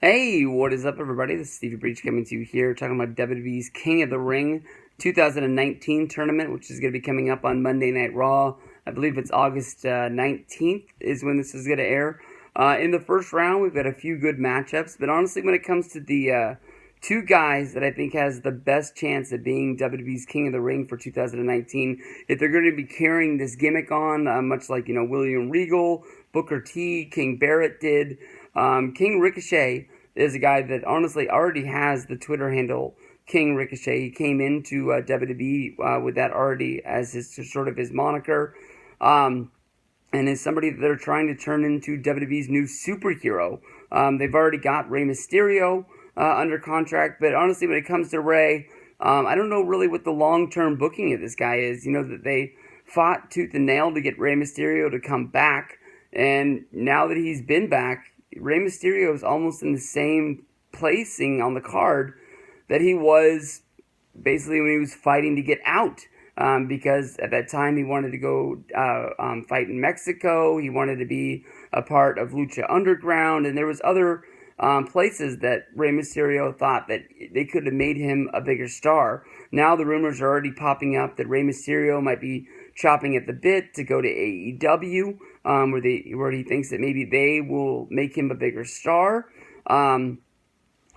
Hey, what is up, everybody? This is Stevie Breach coming to you here, talking about WWE's King of the Ring 2019 tournament, which is going to be coming up on Monday Night Raw. I believe it's August 19th is when this is going to air. In the first round, we've got a few good matchups, but honestly, when it comes to the two guys that I think has the best chance of being WWE's King of the Ring for 2019, if they're going to be carrying this gimmick on, much like, William Regal, Booker T, King Barrett did, King Ricochet is a guy that honestly already has the Twitter handle King Ricochet. He came into WWE with that already as his sort of his moniker, and is somebody that they're trying to turn into WWE's new superhero. They've already got Rey Mysterio under contract, but honestly, when it comes to Rey, I don't know really what the long-term booking of this guy is. That they fought tooth and nail to get Rey Mysterio to come back, and now that he's been back, Rey Mysterio is almost in the same placing on the card that he was basically when he was fighting to get out. Because at that time he wanted to go fight in Mexico. He wanted to be a part of Lucha Underground, and there was other places that Rey Mysterio thought that they could have made him a bigger star. Now the rumors are already popping up that Rey Mysterio might be chopping at the bit to go to AEW, where he thinks that maybe they will make him a bigger star. You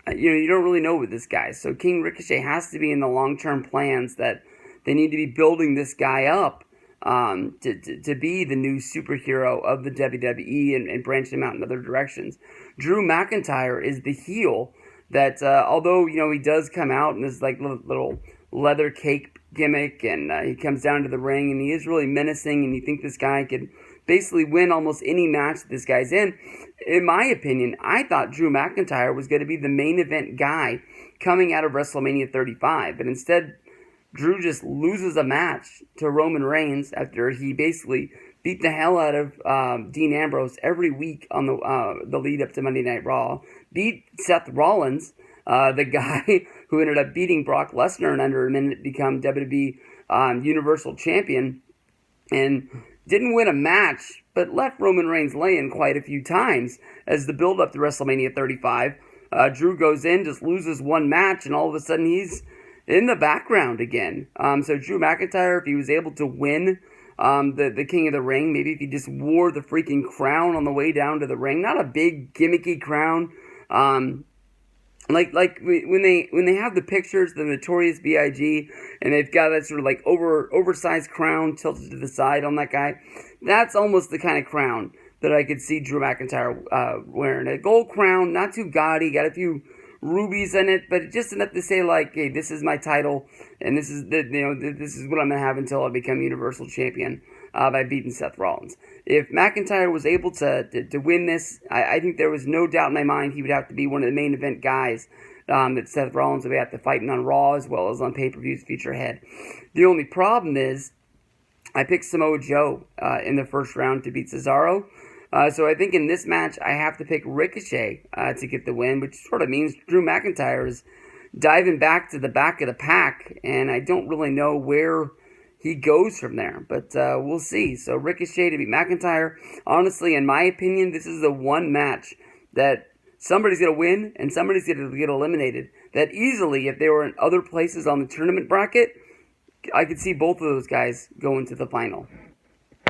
don't really know with this guy. So King Ricochet has to be in the long-term plans that they need to be building this guy up to be the new superhero of the WWE and branch him out in other directions. Drew McIntyre is the heel that, although, he does come out in this little leather cake gimmick, and he comes down to the ring, and he is really menacing, and you think this guy could basically win almost any match that this guy's in. In my opinion, I thought Drew McIntyre was going to be the main event guy coming out of WrestleMania 35, but instead Drew just loses a match to Roman Reigns after he basically beat the hell out of Dean Ambrose every week on the lead up to Monday Night Raw. Beat Seth Rollins, the guy who ended up beating Brock Lesnar in under a minute to become WWE Universal Champion, and didn't win a match, but left Roman Reigns laying quite a few times as the build up to WrestleMania 35. Drew goes in, just loses one match, and all of a sudden he's in the background again. So Drew McIntyre, if he was able to win the King of the Ring, maybe if he just wore the freaking crown on the way down to the ring, not a big gimmicky crown, like when they have the pictures, the Notorious B.I.G., and they've got that sort of oversized crown tilted to the side on that guy, that's almost the kind of crown that I could see Drew McIntyre wearing. A gold crown, not too gaudy, got a few rubies in it, but just enough to say, hey, this is my title, and this is this is what I'm gonna have until I become Universal Champion by beating Seth Rollins. If McIntyre was able to win this, I think there was no doubt in my mind he would have to be one of the main event guys that Seth Rollins would have to fight on Raw as well as on pay-per-views future ahead. The only problem is I picked Samoa Joe in the first round to beat Cesaro. So I think in this match, I have to pick Ricochet to get the win, which sort of means Drew McIntyre is diving back to the back of the pack, and I don't really know where he goes from there, but we'll see. So Ricochet to beat McIntyre. Honestly, in my opinion, this is the one match that somebody's going to win and somebody's going to get eliminated. That easily, if they were in other places on the tournament bracket, I could see both of those guys going to the final.